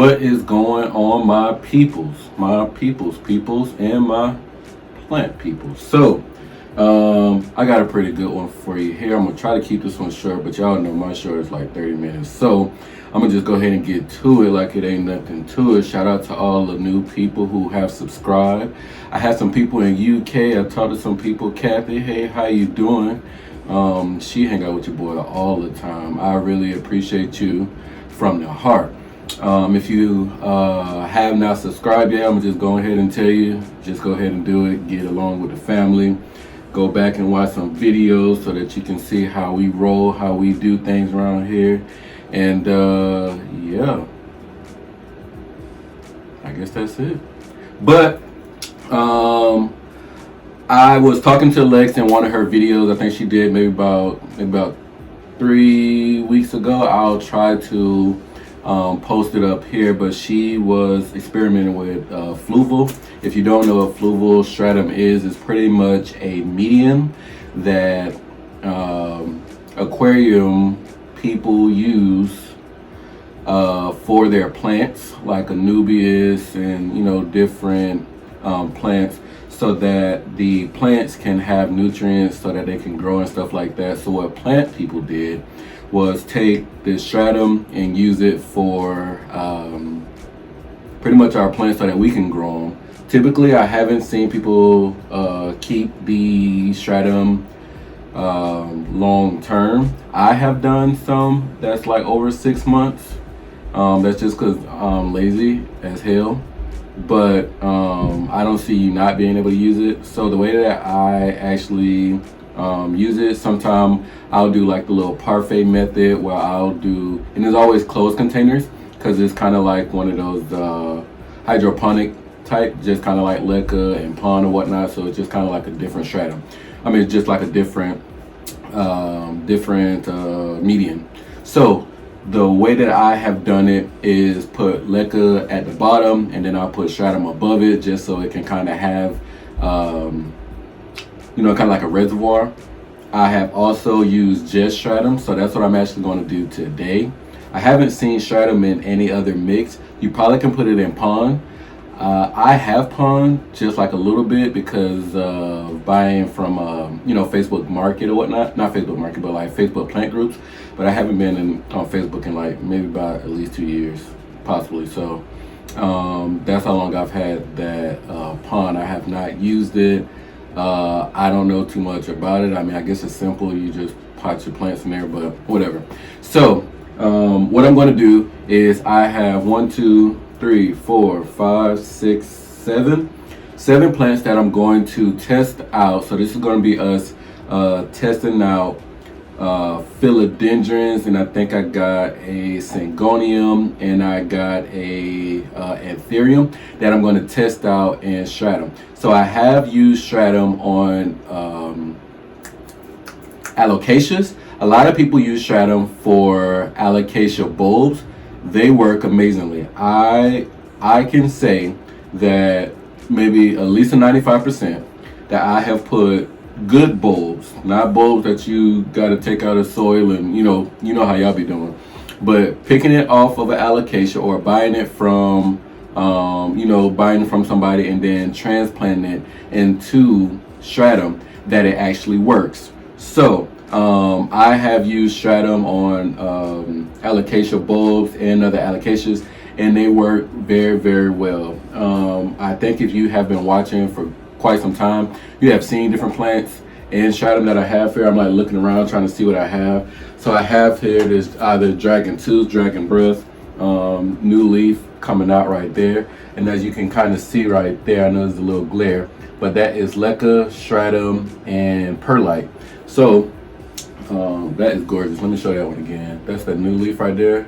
What is going on, my peoples, and my plant peoples? So, I got a pretty good one for you here. I'm gonna try to keep this one short, but y'all know my short is like 30 minutes. So, I'm gonna just go ahead and get to it like it ain't nothing to it. Shout out to all the new people who have subscribed. I had some people in UK. I talked to some people. Kathy, hey, how you doing? She hang out with your boy all the time. I really appreciate you from the heart. If you have not subscribed yet, I'm just going ahead and tell you, just go ahead and do it. Get along with the family. Go back and watch some videos so that you can see how we roll, how we do things around here. And yeah, I guess that's it. But I was talking to Lex in one of her videos. I think she did maybe about 3 weeks ago. I'll try to post it up here, but she was experimenting with fluval. If you don't know what fluval stratum is, it's pretty much a medium that aquarium people use for their plants, like Anubias and different plants, so that the plants can have nutrients so that they can grow and stuff like that. So what plant people did was take this stratum and use it for pretty much our plants so that we can grow them. Typically, I haven't seen people keep the stratum long term. I have done some that's like over 6 months. That's just because I'm lazy as hell. But I don't see you not being able to use it. So the way that I actually use it, sometimes I'll do like the little parfait method where I'll do, and it's always closed containers because it's kind of like one of those hydroponic type, just kind of like leca and pond or whatnot. So it's just kind of like a different stratum. I mean, it's just like a different medium. So the way that I have done it is put leca at the bottom, and then I'll put stratum above it, just so it can kind of have kind of like a reservoir. I have also used just stratum, so that's what I'm actually going to do today. I haven't seen stratum in any other mix. You probably can put it in pond. I have pond just like a little bit because buying from Facebook Market or whatnot. Not Facebook Market, but like Facebook plant groups. But I haven't been on Facebook in like maybe about at least 2 years, possibly. So that's how long I've had that pond. I have not used it. I don't know too much about it. I mean, I guess it's simple. You just pot your plants in there, but whatever. So what I'm going to do is I have 1, 2, 3, 4, 5, 6, 7 plants that I'm going to test out. So this is going to be us testing out philodendrons, and I think I got a syngonium and I got a anthurium that I'm going to test out in stratum. So I have used stratum on alocasias. A lot of people use stratum for alocasia bulbs. They work amazingly. I can say that maybe at least a 95% that I have put good bulbs, not bulbs that you got to take out of soil and you know how y'all be doing, but picking it off of an alocasia or buying it from somebody and then transplanting it into stratum, that it actually works. So I have used stratum on alocasia bulbs and other alocasias, and they work very, very well. I think if you have been watching for quite some time, you have seen different plants and stratum that I have here. I'm like looking around trying to see what I have. So I have here this either dragon tooth, dragon breath, new leaf coming out right there. And as you can kind of see right there, I know there's a little glare, but that is leca, stratum, and perlite. So that is gorgeous. Let me show you that one again. That's the new leaf right there.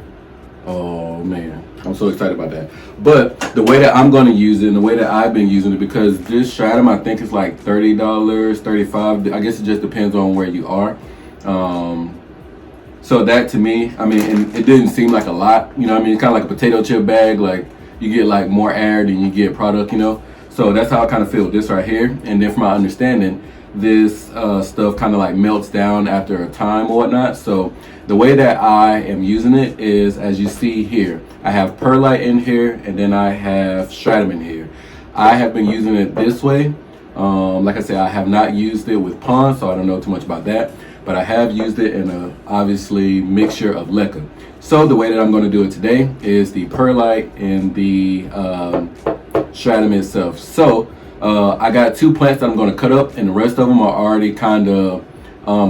Oh man, I'm so excited about that. But the way that I'm going to use it and the way that I've been using it, because this stratum I think is like $30, $35. I guess it just depends on where you are. So that to me, I mean, and it didn't seem like a lot. You know what I mean? It's kind of like a potato chip bag. Like you get like more air than you get product, So that's how I kind of feel this right here. And then from my understanding, this stuff kind of like melts down after a time or whatnot. So the way that I am using it is, as you see here, I have perlite in here, and then I have stratum in here. I have been using it this way. Like I said, I have not used it with ponds, so I don't know too much about that, but I have used it in a obviously mixture of leca. So the way that I'm going to do it today is the perlite and the stratum itself. So I got 2 plants that I'm going to cut up, and the rest of them are already kind of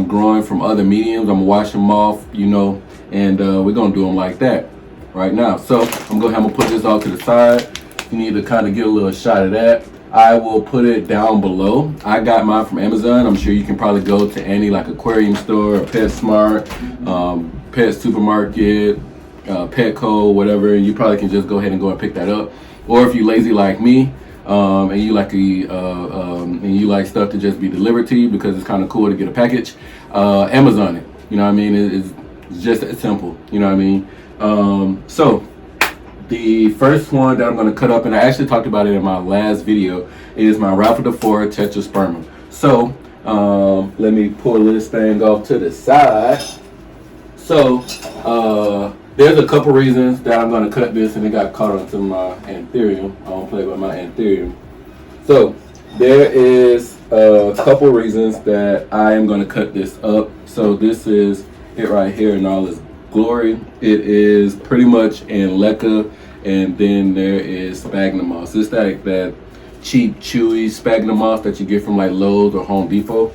growing from other mediums. I'm gonna wash them off, you know, and we're gonna do them like that right now. So I'm gonna put this off to the side. You need to kind of get a little shot of that. I will put it down below. I got mine from Amazon. I'm sure you can probably go to any like aquarium store, PetSmart, Pet Supermarket, Petco, whatever, and you probably can just go ahead and go and pick that up. Or if you're lazy like me, and you like stuff to just be delivered to you because it's kind of cool to get a package, Amazon it. You know what I mean? It's just that simple. You know what I mean? So the first one that I'm going to cut up, and I actually talked about it in my last video, is my Rhaphidophora tetraspermum. So let me pull this thing off to the side. So there's a couple reasons that I'm going to cut this, and it got caught onto my Anthurium. I don't play with my Anthurium. So there is a couple reasons that I am going to cut this up. So this is it right here in all its glory. It is pretty much in leca, and then there is Spagnomoss moss. It's like that cheap, chewy Spagnomoss moss that you get from like Lowe's or Home Depot.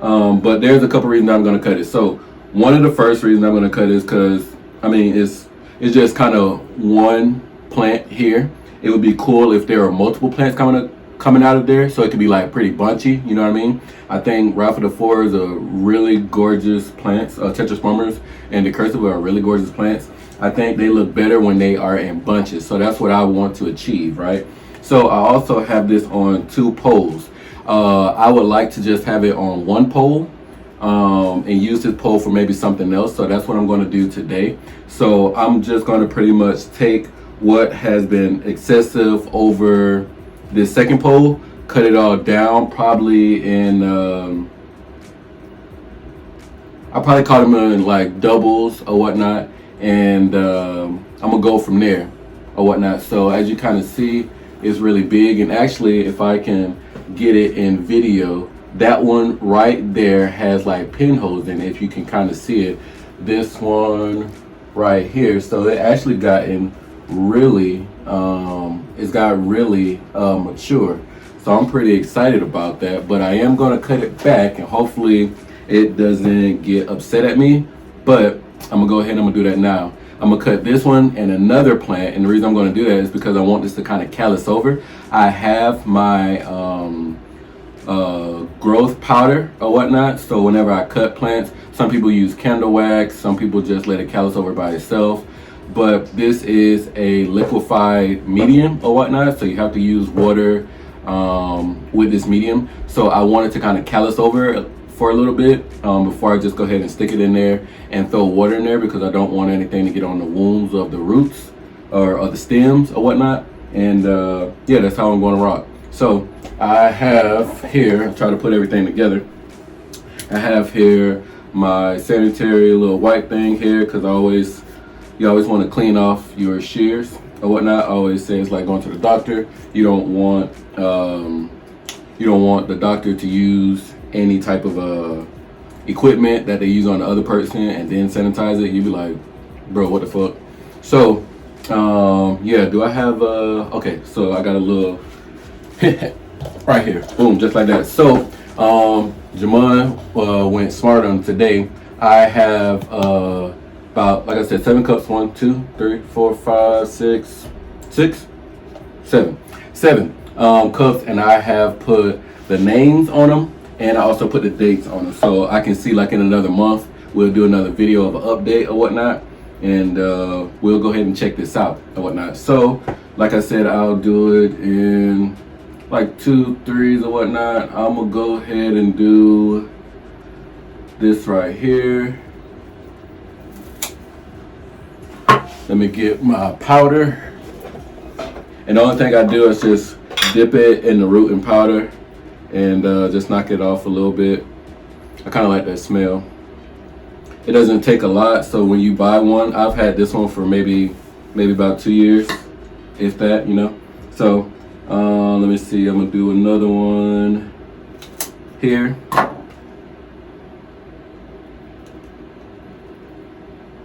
But there's a couple reasons I'm going to cut it. So one of the first reasons I'm going to cut it is because, I mean, it's just kind of one plant here. It would be cool if there are multiple plants coming out of there, so it could be like pretty bunchy. You know what I mean? I think Rhaphidophora is a really gorgeous plants. Tetraspermums and the cursiva are really gorgeous plants. I think they look better when they are in bunches. So that's what I want to achieve, right? So I also have this on 2 poles. I would like to just have it on 1 pole. And use this pole for maybe something else. So that's what I'm going to do today. So I'm just going to pretty much take what has been excessive over this second pole, cut it all down, probably in I'll probably cut them in like doubles or whatnot, and I'm gonna go from there or whatnot. So as you kind of see, it's really big, and actually if I can get it in video, that one right there has like pinholes in it, if you can kind of see it. This one right here, so it actually gotten really it's got really mature. So I'm pretty excited about that, but I am going to cut it back, and hopefully it doesn't get upset at me. But I'm gonna go ahead and I'm gonna do that now. I'm gonna cut this one and another plant, and the reason I'm gonna do that is because I want this to kind of callus over. I have my growth powder or whatnot, so whenever I cut plants, some people use candle wax, some people just let it callus over by itself, but this is a liquefied medium or whatnot, so you have to use water with this medium. So I wanted to kind of callus over for a little bit before I just go ahead and stick it in there and throw water in there, because I don't want anything to get on the wounds of the roots or the stems or whatnot. And yeah, that's how I'm going to rock. So I have here, try to put everything together. I have here my sanitary little white thing here, because you always want to clean off your shears or whatnot. I always say it's like going to the doctor. You don't want the doctor to use any type of equipment that they use on the other person and then sanitize it. You'd be like, bro, what the fuck? So yeah, do I have okay, so I got a little right here, boom, just like that. So Jamon went smart on today. I have about, like I said, 7 cups. 1, 2, 3, 4, 5, 6, 7 cups, and I have put the names on them, and I also put the dates on them, so I can see like in another month we'll do another video of an update or whatnot, and we'll go ahead and check this out or whatnot. So like I said, I'll do it in like 2, 3s or whatnot. I'm gonna go ahead and do this right here. Let me get my powder, and the only thing I do is just dip it in the rooting powder and just knock it off a little bit. I kind of like that smell. It doesn't take a lot, so when you buy one, I've had this one for maybe about 2 years, if that, you know. So let me see, I'm gonna do another one here.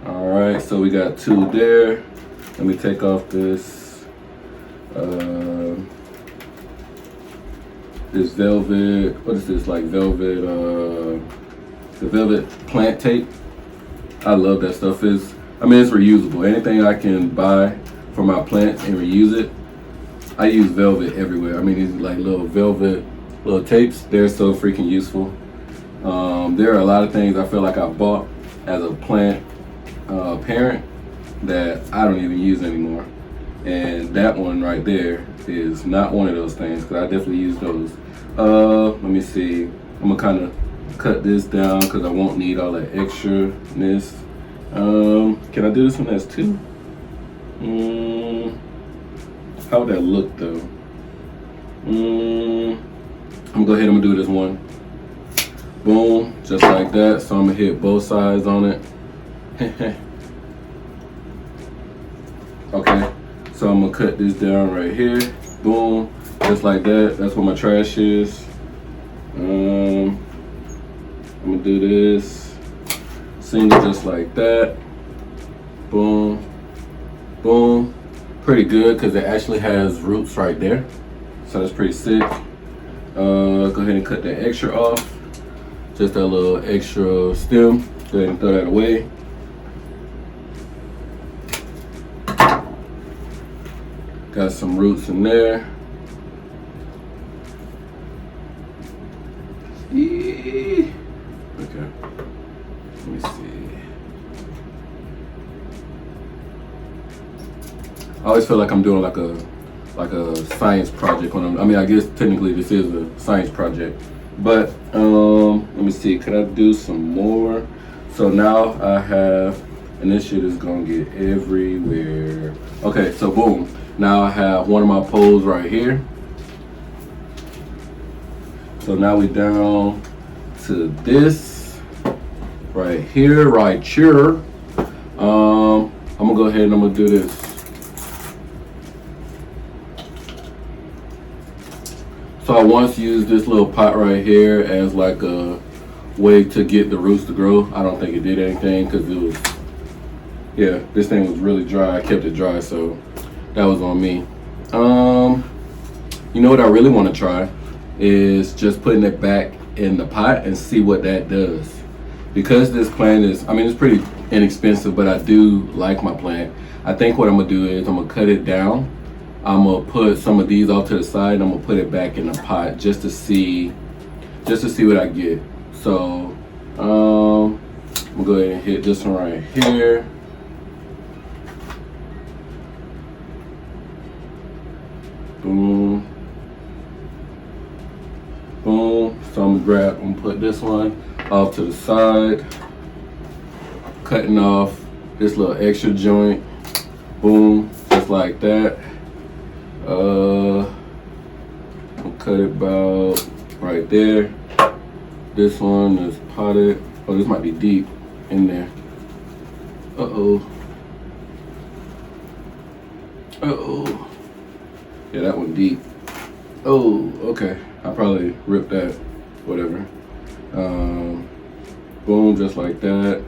All right, so we got 2 there. Let me take off this this velvet, what is this, like velvet, the velvet plant tape. I love that stuff. It's reusable. Anything I can buy for my plants and reuse it, I use velvet everywhere. I mean, these like little velvet little tapes, they're so freaking useful. There are a lot of things I feel like I bought as a plant parent that I don't even use anymore. And that one right there is not one of those things, because I definitely use those. Let me see. I'm gonna kind of cut this down because I won't need all that extraness. Can I do this one as 2? How would that look though? I'm gonna go ahead and do this one. Boom, just like that. So I'm gonna hit both sides on it. Okay, so I'm gonna cut this down right here. Boom, just like that. That's where my trash is. I'm gonna do this single just like that. Boom, boom. Pretty good because it actually has roots right there, so that's pretty sick. Go ahead and cut that extra off, just that little extra stem. Go ahead and throw that away. Got some roots in there. Okay, let me see. I always feel like I'm doing like a science project when I guess technically this is a science project, but let me see, could I do some more? So now I have, and this shit is gonna get everywhere. Okay, so boom, now I have one of my poles right here. So now we down to this right here, right here. I'm gonna go ahead and I'm gonna do this. So I once used this little pot right here as like a way to get the roots to grow. I don't think it did anything because it was, yeah, this thing was really dry. I kept it dry, so that was on me. You know what I really want to try is just putting it back in the pot and see what that does. Because this plant is, it's pretty inexpensive, but I do like my plant. I think what I'm gonna do is I'm gonna cut it down. I'm gonna put some of these off to the side and I'm gonna put it back in the pot just to see what I get. So I'm gonna go ahead and hit this one right here. Boom. Boom. So I'm gonna put this one off to the side, cutting off this little extra joint. Boom, just like that. I'll cut it about right there. This one is potted. Oh, this might be deep in there. Uh-oh. Uh-oh. Yeah, that one deep. Oh, okay. I probably ripped that, whatever. Boom, just like that.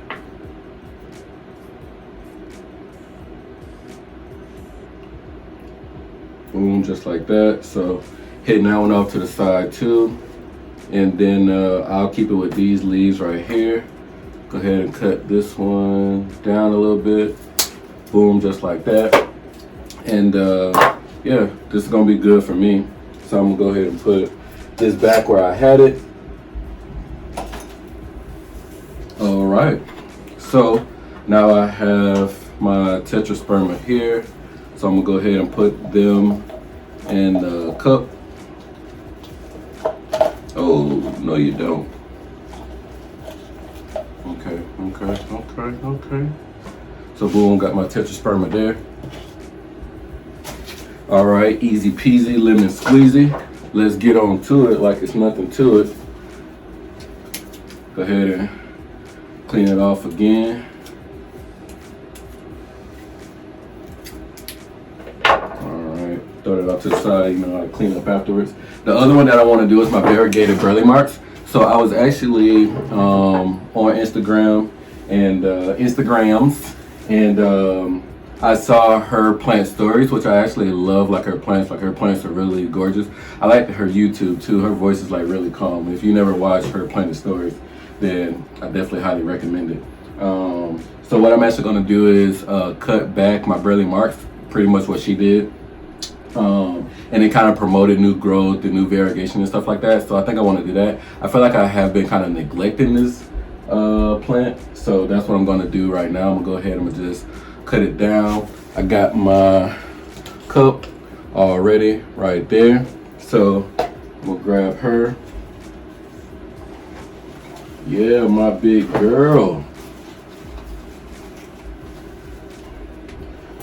Boom, just like that. So hitting that one off to the side too. And then I'll keep it with these leaves right here. Go ahead and cut this one down a little bit. Boom, just like that. And yeah, this is gonna be good for me. So I'm gonna go ahead and put this back where I had it. All right, so now I have my tetrasperma here. So I'm gonna go ahead and put them in the cup. Oh, no you don't. Okay. So boom, got my tetrasperma there. All right, easy peasy, lemon squeezy. Let's get on to it like it's nothing to it. Go ahead and clean it off again. Throw it off to the side, you know, I clean up afterwards. The other one that I want to do is my variegated burley marks. So I was actually on Instagram and Instagrams, and I saw her plant stories, which I actually love. Like her plants are really gorgeous. I like her YouTube too. Her voice is like really calm. If you never watched her planting stories, then I definitely highly recommend it. So what I'm actually going to do is cut back my burley marks, pretty much what she did. And it kind of promoted new growth and new variegation and stuff like that. So I think I want to do that. I feel like I have been kind of neglecting this plant. So that's what I'm going to do right now. I'm going to go ahead and just cut it down. I got my cup already right there. So I'm going to grab her. Yeah, my big girl.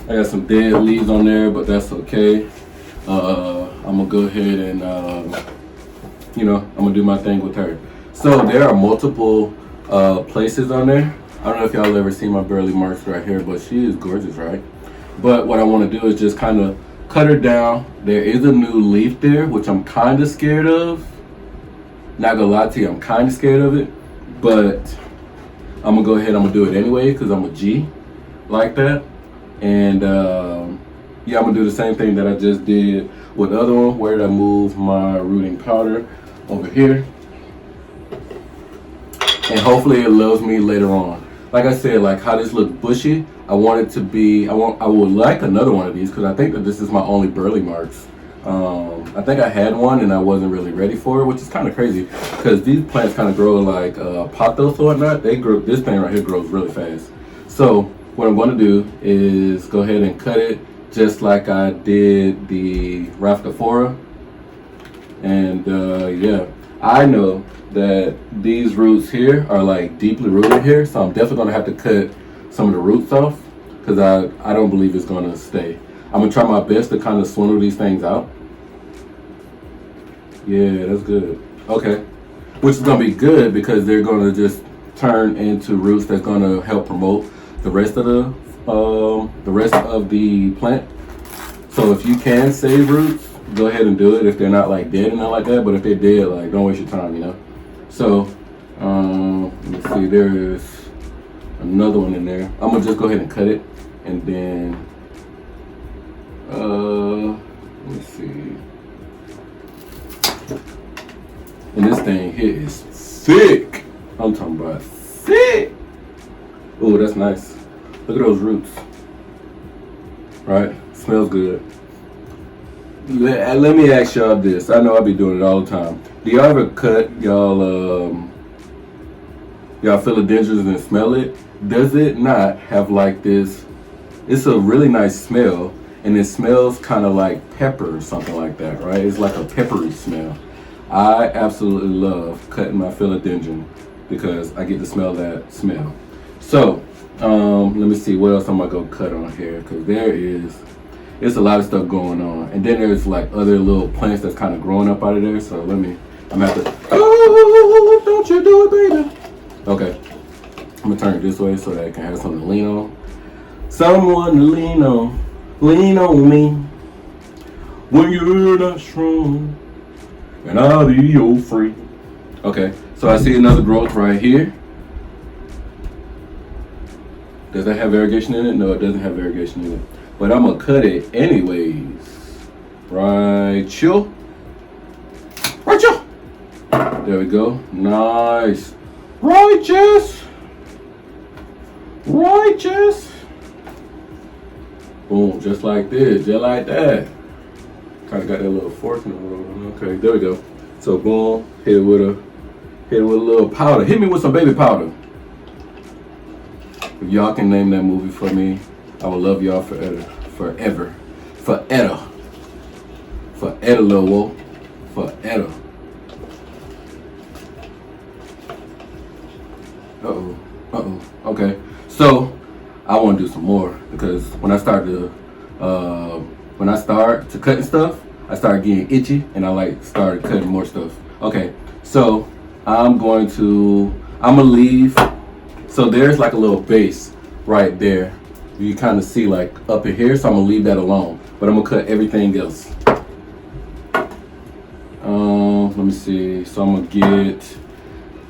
I got some dead leaves on there, but that's okay. I'm gonna go ahead and, you know, I'm gonna do my thing with her. So there are multiple places on there. I don't know if y'all ever seen my burley marks right here, but she is gorgeous, right? But what I want to do is just kind of cut her down. There is a new leaf there, which I'm kind of scared of. Not gonna lie to you, I'm kind of scared of it, but I'm gonna go ahead. I'm gonna do it anyway because I'm a G like that. And yeah, I'm gonna do the same thing that I just did with the other one. Where did I move my rooting powder? Over here. And hopefully it loves me later on. Like I said, like how this looks bushy, I want it to be, I would like another one of these because I think that this is my only burley marks. I think I had one and I wasn't really ready for it, which is kind of crazy because these plants kind of grow like pothos or whatnot. They grow, this thing right here grows really fast. So what I'm going to do is go ahead and cut it just like I did the Rhaphidophora. And yeah, I know that these roots here are like deeply rooted here, so I'm definitely going to have to cut some of the roots off because I don't believe it's going to stay. I'm going to try my best to kind of swindle these things out. Yeah, that's good. Okay, which is going to be good because they're going to just turn into roots that's going to help promote the rest of the plant. So if you can save roots, go ahead and do it if they're not like dead and not like that. But if they're dead, like don't waste your time, you know. So let's see, there's another one in there. I'm gonna just go ahead and cut it, and then let's see. And this thing here is thick. I'm talking about thick. Oh, that's nice. Look at those roots. Right? Smells good. Let me ask y'all this. I know I be doing it all the time. Do y'all ever cut y'all philodendrons and smell it? Does it not have like this? It's a really nice smell, and it smells kind of like pepper or something like that, right? It's like a peppery smell. I absolutely love cutting my philodendron because I get to smell that smell. So let me see what else I'm gonna go cut on here because there's a lot of stuff going on, and then there's like other little plants that's kind of growing up out of there. So I'm gonna have to. Oh, don't you do it, baby? Okay, I'm gonna turn it this way so that I can have something to lean on. Someone to lean on me when you're not strong, and I'll be your free. Okay, so I see another growth right here. Does that have irrigation in it? No, it doesn't have irrigation in it. But I'm gonna cut it anyways. Right, chill. Right, chill. There we go. Nice. Righteous. Righteous. Boom, just like this, just like that. Kind of got that little fork in the road. Okay, there we go. So boom, hit it with a little powder. Hit me with some baby powder. If y'all can name that movie for me, I will love y'all forever. Forever. Forever. Forever, little wolf. Forever. Okay. So I want to do some more because when I start to when I start to cutting stuff, I start getting itchy and I like started cutting more stuff. Okay, so I'm gonna leave, so there's like a little base right there. You kind of see like up in here, so I'm gonna leave that alone. But I'm gonna cut everything else. Let me see. So I'm gonna get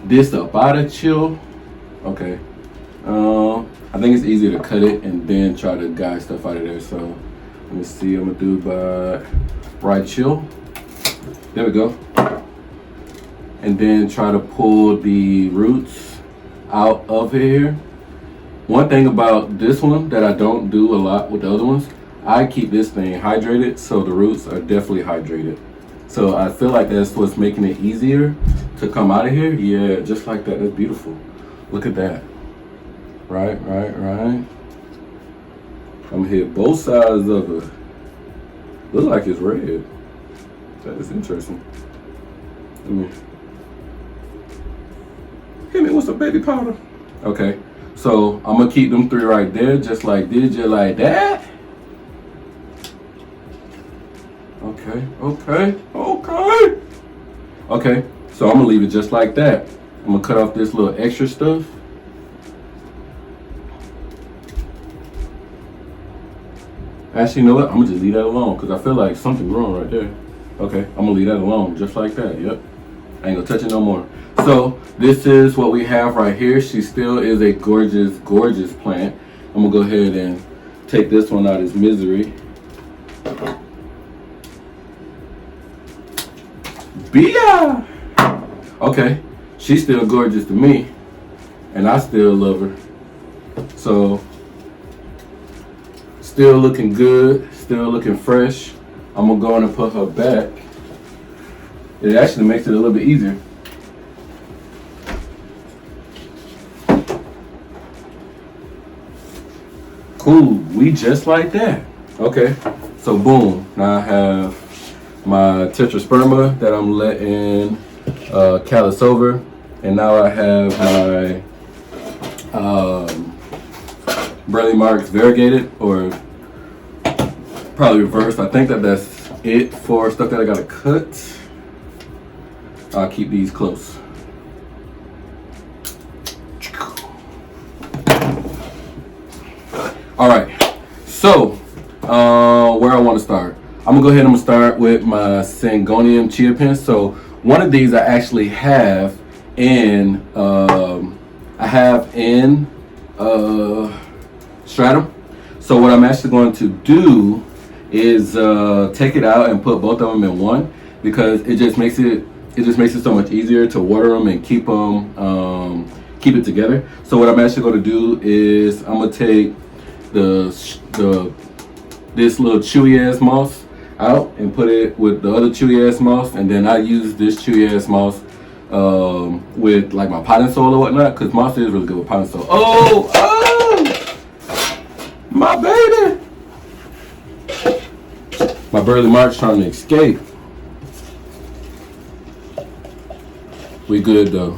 this up out of chill. Okay. I think it's easier to cut it and then try to guide stuff out of there. So let me see. I'm gonna do it by right chill. There we go. And then try to pull the roots out of here. One thing about this one that I don't do a lot with the other ones, I keep this thing hydrated, so the roots are definitely hydrated. So I feel like that's what's making it easier to come out of here. Yeah, just like that. That's beautiful. Look at that. Right. I'm gonna hit both sides of it. Looks like it's red. That is interesting. Let me hit me with some baby powder. Okay, so I'm gonna keep them 3 right there, just like this, just like that. Okay, so I'm gonna leave it just like that. I'm gonna cut off this little extra stuff. Actually, you know what? I'm gonna just leave that alone because I feel like something's wrong right there. Okay, I'm gonna leave that alone just like that. Yep, I ain't gonna touch it no more. So this is what we have right here. She still is a gorgeous, gorgeous plant. I'm gonna go ahead and take this one out as misery. Bia! Okay, she's still gorgeous to me, and I still love her. So, still looking good, still looking fresh. I'm gonna go in and put her back. It actually makes it a little bit easier. Cool, we just like that. Okay, so boom, now I have my tetrasperma that I'm letting callus over, and now I have my Burley marks variegated, or probably reversed. I think that's it for stuff that I gotta cut. I'll keep these close. All right, so where I want to start. I'm gonna go ahead and I'm gonna start with my Syngonium chia pens. So one of these I actually have in Stratum. So what I'm actually going to do is take it out and put both of them in one, because it just makes it so much easier to water them and keep it together. So what I'm actually going to do is I'm gonna take this little chewy ass moss out and put it with the other chewy ass moss, and then I use this chewy ass moss with like my potting soil or whatnot, because moss is really good with potting soil. Oh, my baby! My Burley Mark's trying to escape. We good though.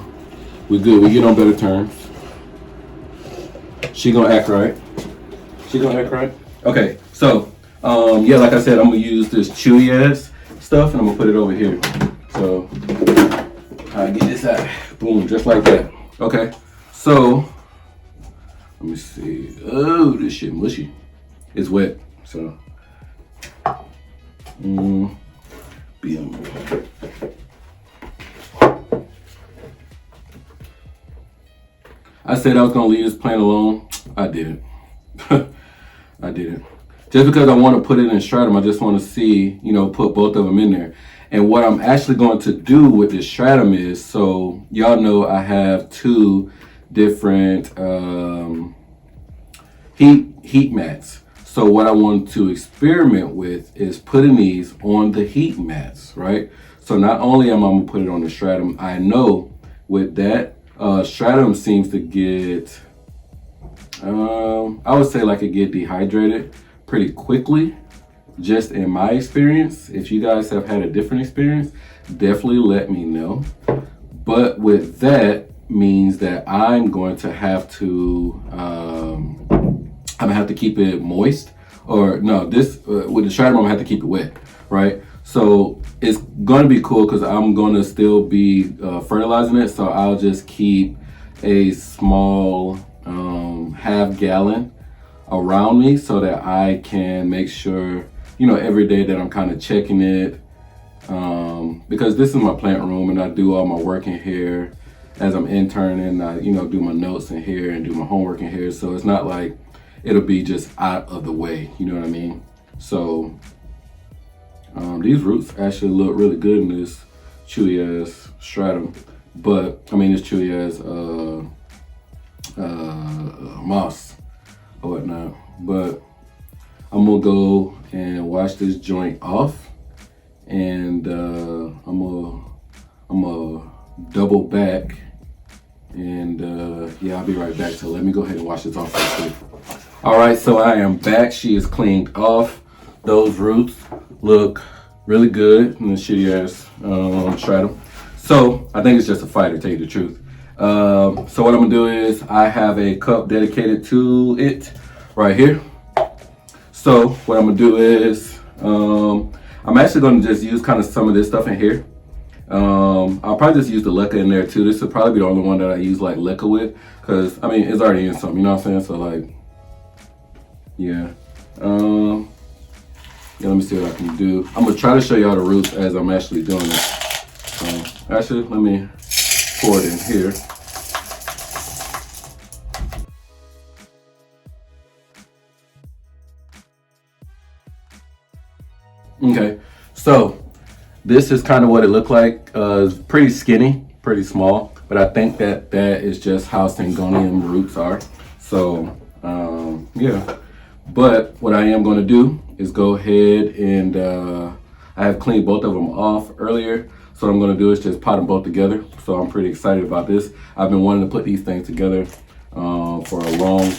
We good. We get on better terms. She gonna act right. Okay, so yeah, like I said, I'm gonna use this chewy ass stuff and I'm gonna put it over here. So I get this out. Boom, just like that. Okay, so let me see. Oh, this shit mushy. It's wet, so I said I was gonna leave this plant alone. I didn't. I didn't. Just because I want to put it in Stratum, I just want to see, put both of them in there. And what I'm actually going to do with this Stratum is, so y'all know I have 2 different heat mats. So what I want to experiment with is putting these on the heat mats, right? So not only am I going to put it on the Stratum, I know with that, Stratum seems to get, I would say like it get dehydrated pretty quickly, just in my experience. If you guys have had a different experience, definitely let me know. But with that means that I'm going to have to, I'm gonna have to keep it moist or no, this with the stratum, I'm gonna have to keep it wet, right? So it's gonna be cool because I'm gonna still be fertilizing it. So I'll just keep a small half gallon around me so that I can make sure, you know, every day that I'm kind of checking it. Because this is my plant room and I do all my work in here as I'm interning. I, you know, do my notes in here and do my homework in here. So it's not like it'll be just out of the way, you know what I mean? So these roots actually look really good in this chewy ass stratum, but I mean, it's chewy as moss or whatnot. But I'm gonna go and wash this joint off, and I'm gonna double back, and yeah, I'll be right back. So let me go ahead and wash this off real quick. All right, so I am back. She is cleaned off. Those roots look really good in the shitty ass stratum. So I think it's just a fight, to tell you the truth. So what I'm gonna do is I have a cup dedicated to it right here. So what I'm gonna do is I'm actually gonna just use kind of some of this stuff in here. I'll probably just use the leca in there too. This will probably be the only one that I use like leca with, because I mean it's already in something, you know what I'm saying? So like, yeah. Yeah, let me see what I can do. I'm gonna try to show y'all the roots as I'm actually doing it. Actually, let me pour it in here. Okay, so this is kind of what it looked like. It's pretty skinny, pretty small, but I think that is just how Syngonium roots are. So yeah, but what I am going to do is go ahead and I have cleaned both of them off earlier. So what I'm going to do is just pot them both together. So I'm pretty excited about this. I've been wanting to put these things together for a long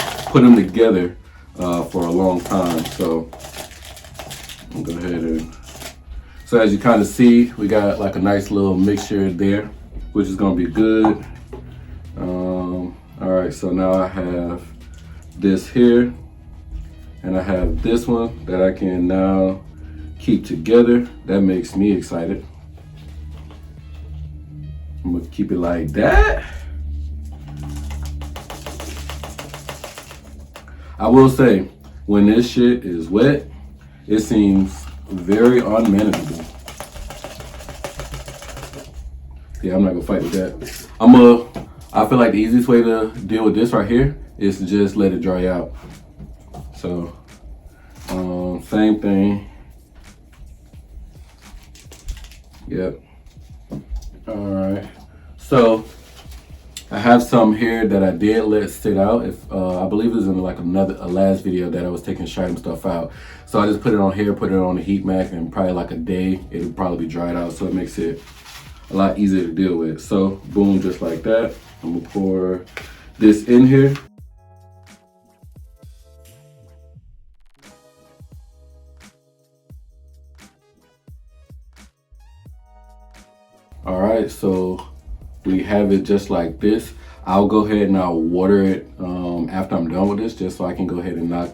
time. So I'll go ahead and, so as you kind of see, we got like a nice little mixture there, which is going to be good. All right, so now I have this here, and I have this one that I can now keep together. That makes me excited. I'm gonna keep it like that. I will say, when this shit is wet, it seems very unmanageable. Yeah, I'm not gonna fight with that. I feel like the easiest way to deal with this right here is to just let it dry out. So, same thing. Yep. All right. So, I have some here that I did let sit out. If I believe it was in like a last video that I was taking stratum stuff out. So I just put it on here, put it on the heat mat, and probably like a day, it'll probably be dried out. So it makes it a lot easier to deal with. So boom, just like that. I'm gonna pour this in here. All right, so we have it just like this. I'll go ahead and I'll water it after I'm done with this, just so I can go ahead and knock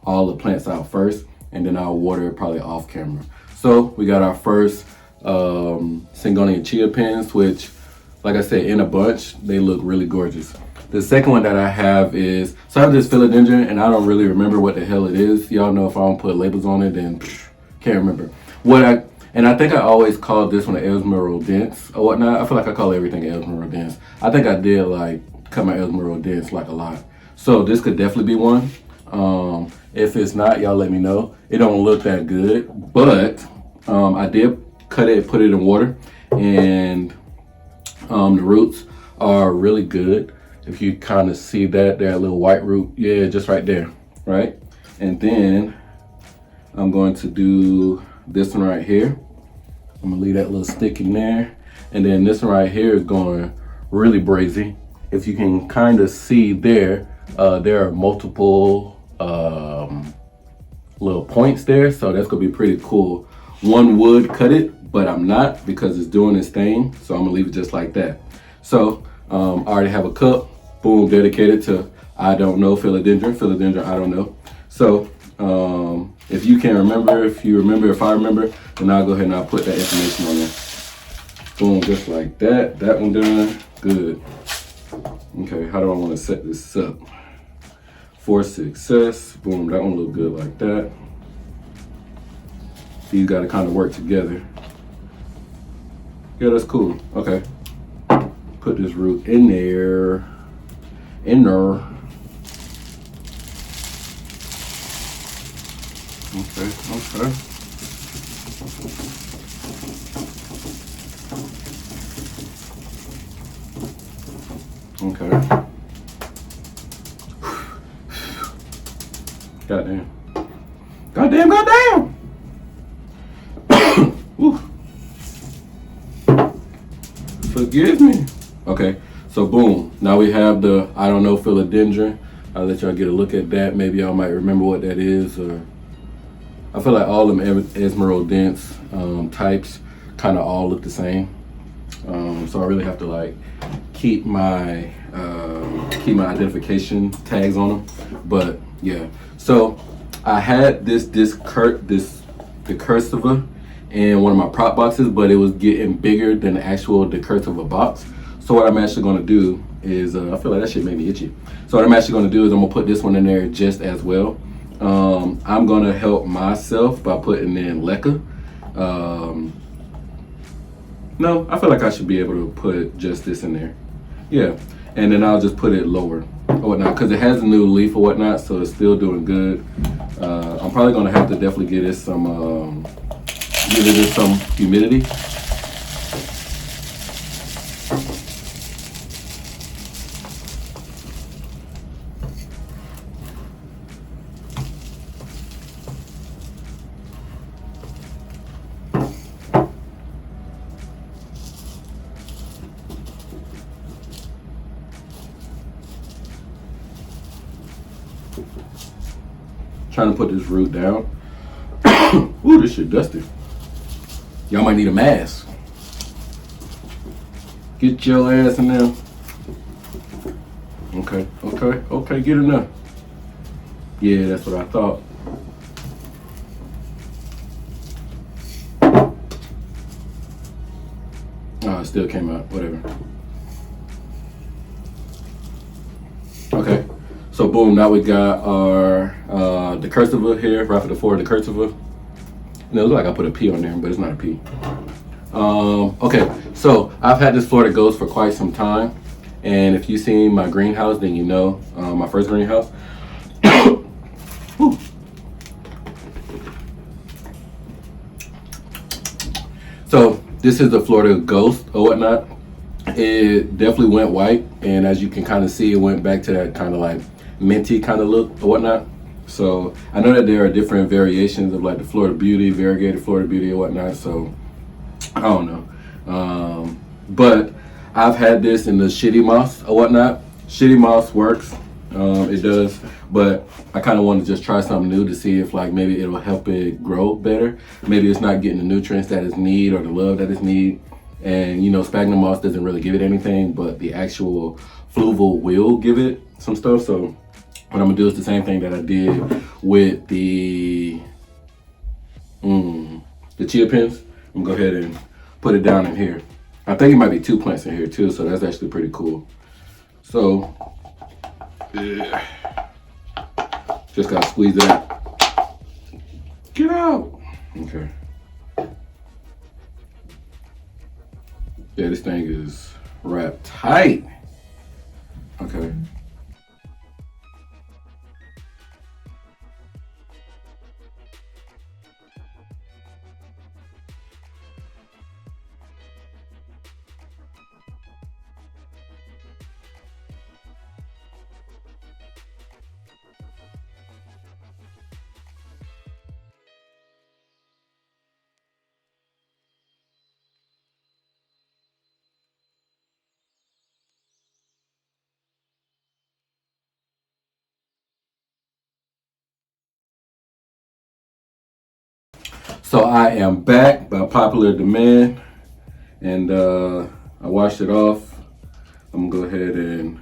all the plants out first, and then I'll water it probably off camera. So we got our first Syngonium chia pins, which, like I said, in a bunch, they look really gorgeous. The second one that I have is, so I have this Philodendron, and I don't really remember what the hell it is. Y'all know if I don't put labels on it, then can't remember. And I think I always called this one an Emerald Dense or whatnot. I feel like I call everything Emerald Dense. I think I did like cut my Emerald Dense like a lot. So this could definitely be one. If it's not, y'all let me know. It don't look that good, but I did cut it, put it in water, and the roots are really good. If you kind of see that little white root, yeah, just right there, right? And then I'm going to do this one right here. I'm gonna leave that little stick in there. And then this one right here is going really brazy. If you can kind of see there are multiple little points there. So that's gonna be pretty cool. One would cut it, but I'm not, because it's doing its thing. So I'm gonna leave it just like that. So I already have a cup, boom, dedicated to, I don't know, Philodendron, I don't know. So If you can remember, if I remember, then I'll go ahead and I'll put that information on there. Boom, just like that. That one done. Good. Okay, how do I want to set this up? For success. Boom, that one look good like that. These got to kind of work together. Yeah, that's cool. Okay. Put this root in there. Okay. Goddamn. Forgive me. Okay, so boom. Now we have the, I don't know, philodendron. I'll let y'all get a look at that. Maybe y'all might remember what that is. Or I feel like all them emeraldents types kind of all look the same. So I really have to like keep my identification tags on them. But yeah, so I had the Cursiva in one of my prop boxes, but it was getting bigger than the actual Cursiva box. So what I'm actually going to do is, I feel like that shit made me itchy. So what I'm actually going to do is I'm going to put this one in there just as well. I'm going to help myself by putting in leca. No, I feel like I should be able to put just this in there. Yeah, and then I'll just put it lower or whatnot, because it has a new leaf or whatnot, so it's still doing good. I'm probably going to have to definitely give it some humidity. Trying to put this root down. Ooh, this shit dusty. Y'all might need a mask. Get your ass in there. Okay, get in there. Yeah, that's what I thought. Oh, it still came out, whatever. Okay, so boom, now we got our the Cursiva here, right for the floor of the Cursiva. And it looks like I put a P on there, but it's not a P. Okay, so I've had this Florida Ghost for quite some time. And if you've seen my greenhouse, then you know my first greenhouse. So this is the Florida Ghost or whatnot. It definitely went white, and as you can kind of see, it went back to that kind of like minty kind of look or whatnot. So I know that there are different variations of like the Florida Beauty, variegated Florida Beauty or whatnot. So I don't know, but I've had this in the shitty moss or whatnot. Shitty moss works, it does, but I kind of want to just try something new to see if like maybe it'll help it grow better. Maybe it's not getting the nutrients that it needs or the love that it needs. And you know, sphagnum moss doesn't really give it anything, but the actual fluval will give it some stuff. So what I'm gonna do is the same thing that I did with the chia pins. I'm gonna go ahead and put it down in here. I think it might be 2 plants in here too, so that's actually pretty cool. So yeah, just gotta squeeze it out. Get out. Okay. Yeah, this thing is wrapped tight. Okay. So I am back by popular demand, and I washed it off. I'm gonna go ahead and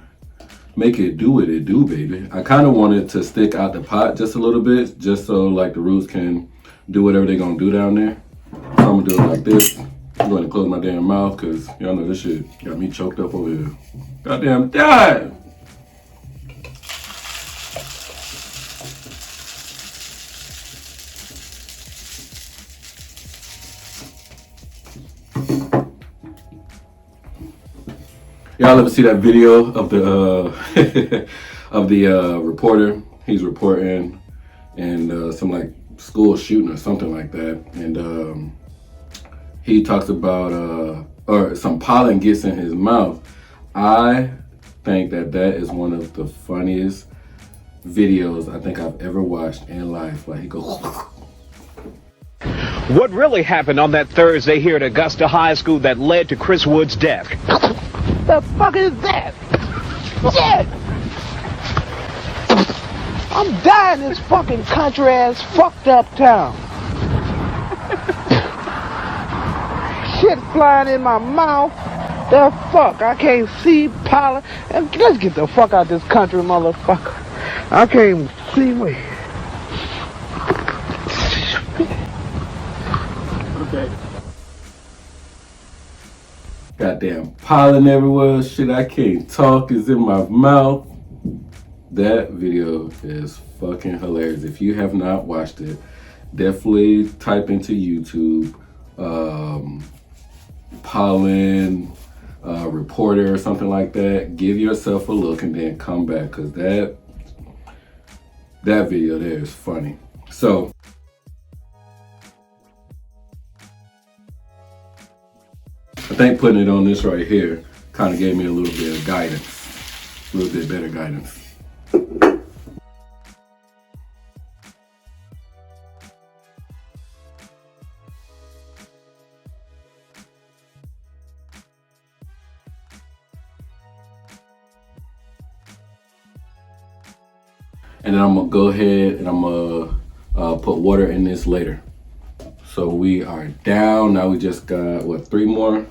make it do what it do, baby. I kind of want it to stick out the pot just a little bit, just so like the roots can do whatever they're gonna do down there. So I'm gonna do it like this. I'm going to close my damn mouth because y'all know this shit got me choked up over here. Goddamn dad! Y'all ever see that video of the of the reporter? He's reporting and some like school shooting or something like that, and he talks about or some pollen gets in his mouth. I think that is one of the funniest videos I think I've ever watched in life. Like he goes. What really happened on that Thursday here at Augusta High School that led to Chris Wood's death? The fuck is that? Shit! I'm dying in this fucking country ass fucked up town. Shit flying in my mouth. The fuck? I can't see pollen. Let's get the fuck out of this country, motherfucker. I can't even see me. Okay. Goddamn pollen everywhere. Shit, I can't talk. Is in my mouth. That video is fucking hilarious. If you have not watched it, definitely type into YouTube pollen reporter or something like that. Give yourself a look and then come back, because that video there is funny. So I think putting it on this right here kind of gave me a little bit of guidance, a little bit better guidance. And then I'm gonna go ahead and I'm gonna put water in this later. So we are down. Now we just got, what, 3 more?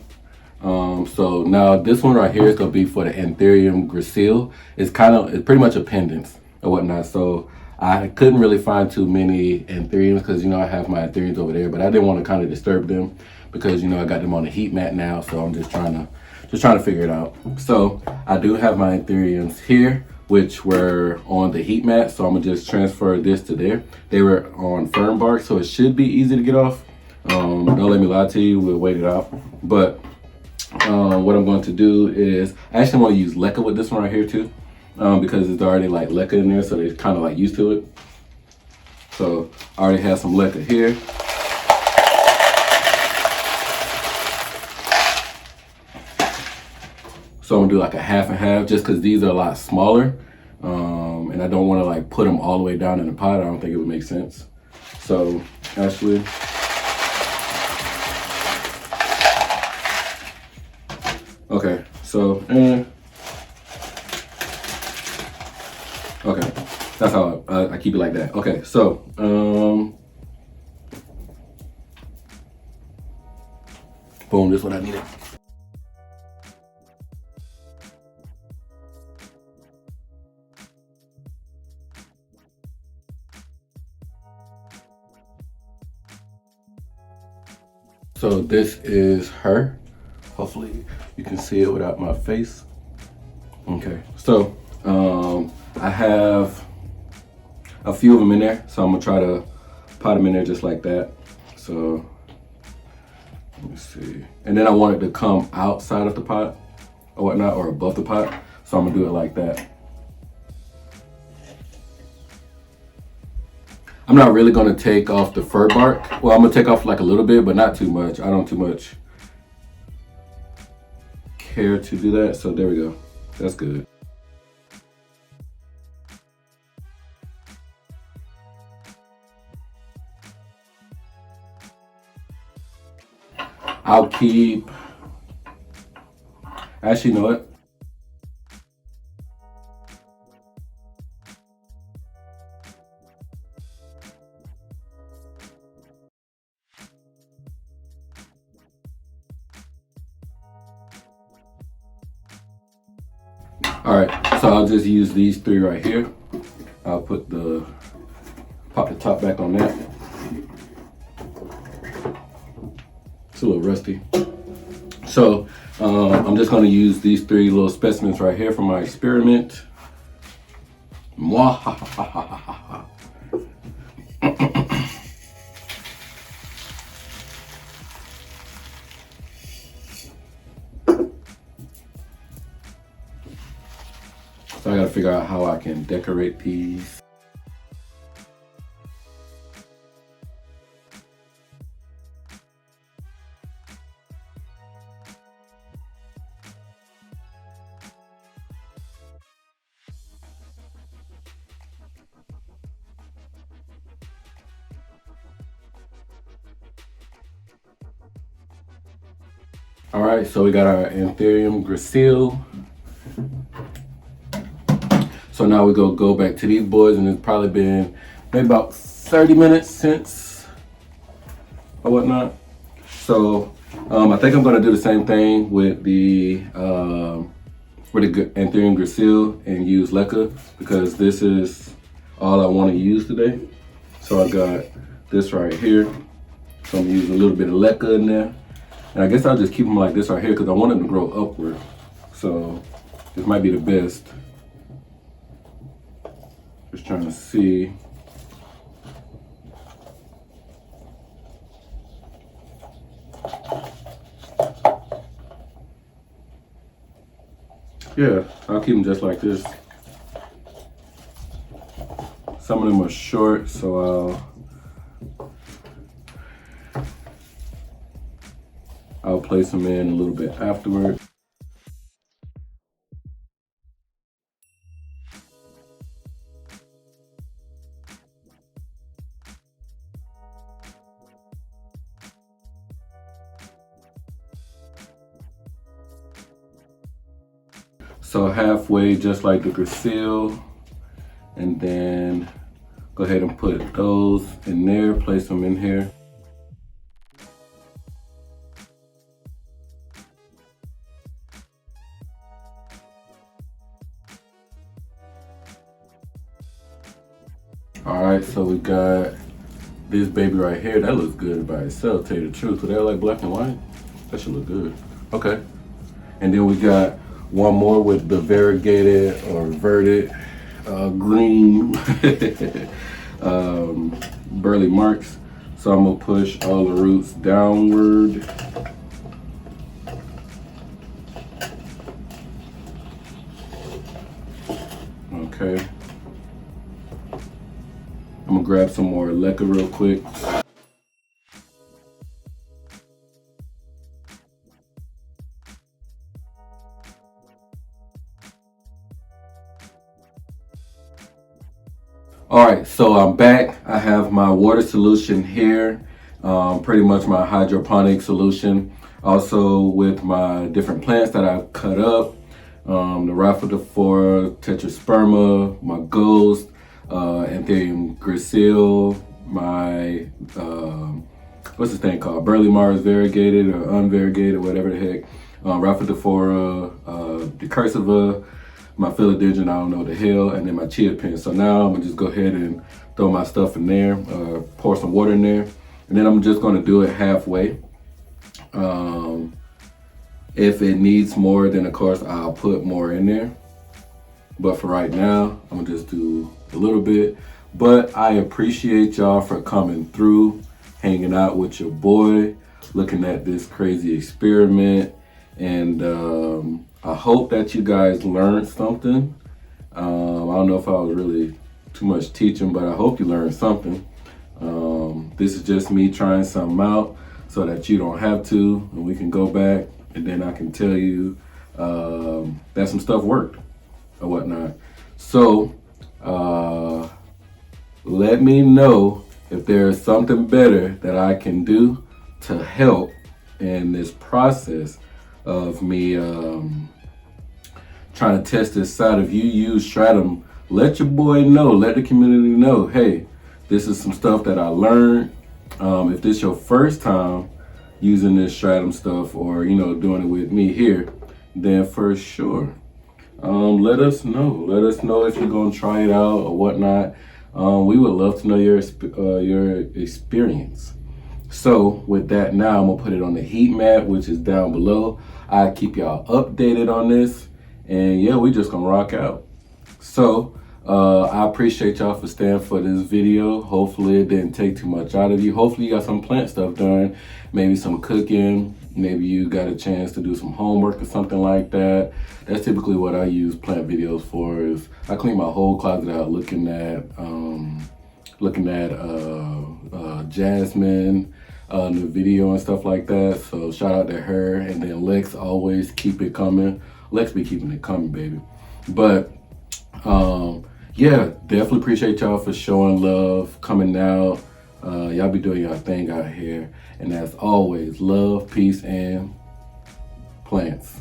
So now this one right here is gonna be for the Anthurium Gaskill. It's pretty much a pendants or whatnot. So I couldn't really find too many Anthuriums because, you know, I have my Anthuriums over there, but I didn't want to kind of disturb them because, you know, I got them on the heat mat now. So I'm just trying to figure it out. So I do have my Anthuriums here, which were on the heat mat. So I'm gonna just transfer this to there. They were on fern bark, so it should be easy to get off. Don't let me lie to you, we'll wait it out. But what I'm going to do is, I actually want to use leca with this one right here too, because it's already like leca in there, so they're kind of like used to it. So I already have some leca here. So I'm gonna do like a half and half, just because these are a lot smaller, and I don't want to like put them all the way down in the pot. I don't think it would make sense. So Ashley, okay. So okay, that's how I keep it like that. Okay, so boom, this is what I needed. So this is her. Hopefully you can see it without my face. Okay, so I have a few of them in there, so I'm gonna try to pot them in there just like that. So let me see. And then I want it to come outside of the pot or whatnot, or above the pot. So I'm gonna do it like that. I'm not really gonna take off the fur bark. Well, I'm gonna take off like a little bit, but not too much. I don't too much care to do that. So there we go. That's good. I'll keep, actually, you know what? All right, so I'll just use these 3 right here. I'll pop the top back on that. It's a little rusty. So I'm just gonna use these 3 little specimens right here for my experiment. Mwahahahaha. So I gotta figure out how I can decorate these. All right, so we got our Anthurium Gaskill. So now we go back to these boys, and it's probably been maybe about 30 minutes since or whatnot. So I think I'm gonna do the same thing with the Anthurium Gaskill and use leca, because this is all I want to use today. So I got this right here. So I'm gonna use a little bit of leca in there. And I guess I'll just keep them like this right here because I want them to grow upward. So this might be the best. Just trying to see. Yeah, I'll keep them just like this. Some of them are short, so I'll place them in a little bit afterward. So halfway, just like the Gaskill, and then go ahead and put those in there, place them in here. All right, so we got this baby right here. That looks good by itself, tell you the truth. So they're like black and white. That should look good. Okay. And then we got one more with the variegated or inverted green burley marks. So I'm gonna push all the roots downward. Okay. I'm gonna grab some more leca real quick. All right, so I'm back. I have my water solution here, pretty much my hydroponic solution. Also with my different plants that I've cut up, the Rhaphidophora tetrasperma, my ghost, Anthurium Gaskill, my, what's this thing called? Burley Mars variegated or unvariegated, whatever the heck. Rhaphidophora, decursiva, my Philodendron, I don't know the hell, and then my chia pin. So now I'm gonna just go ahead and throw my stuff in there, pour some water in there, and then I'm just gonna do it halfway. If it needs more, then of course I'll put more in there. But for right now, I'm gonna just do a little bit. But I appreciate y'all for coming through, hanging out with your boy, looking at this crazy experiment, and I hope that you guys learned something. I don't know if I was really too much teaching, but I hope you learned something. This is just me trying something out so that you don't have to, and we can go back and then I can tell you that some stuff worked or whatnot. So let me know if there's something better that I can do to help in this process of me trying to test this out. If you use Stratum, let your boy know, let the community know, hey, this is some stuff that I learned. If this is your first time using this Stratum stuff, or doing it with me here, then for sure let us know. Let us know if you're gonna try it out or whatnot. We would love to know your experience. So with that, now I'm gonna put it on the heat map, which is down below. I keep y'all updated on this, and yeah, we just gonna rock out. So I appreciate y'all for staying for this video. Hopefully it didn't take too much out of you. Hopefully you got some plant stuff done, maybe some cooking, maybe you got a chance to do some homework or something like that. That's typically what I use plant videos for. Is I clean my whole closet out looking at Jasmine in the video and stuff like that. So shout out to her. And then Lex always keep it coming. Lex be keeping it coming, baby. But yeah, definitely appreciate y'all for showing love, coming out. Y'all be doing y'all thing out here. And as always, love, peace, and plants.